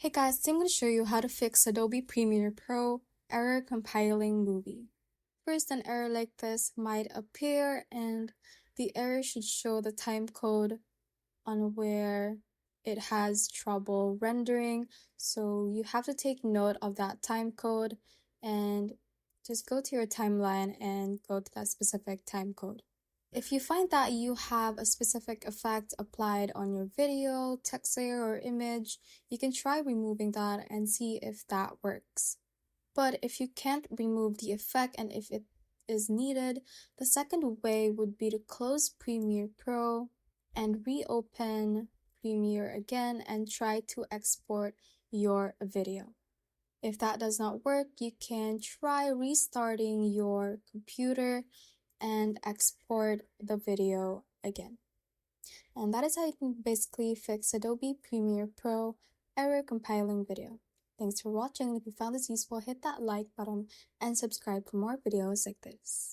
Hey guys, today I'm going to show you how to fix Adobe Premiere Pro error compiling movie. First, an error like this might appear and the error should show the time code on where it has trouble rendering. So you have to take note of that time code and just go to your timeline and go to that specific time code. If you find that you have a specific effect applied on your video, text layer, or image, you can try removing that and see if that works. But if you can't remove the effect and if it is needed, the second way would be to close Premiere Pro and reopen Premiere again and try to export your video. If that does not work, you can try restarting your computer and export the video again. And that is how you can basically fix Adobe Premiere Pro error compiling video. Thanks for watching. If you found this useful, hit that like button and subscribe for more videos like this.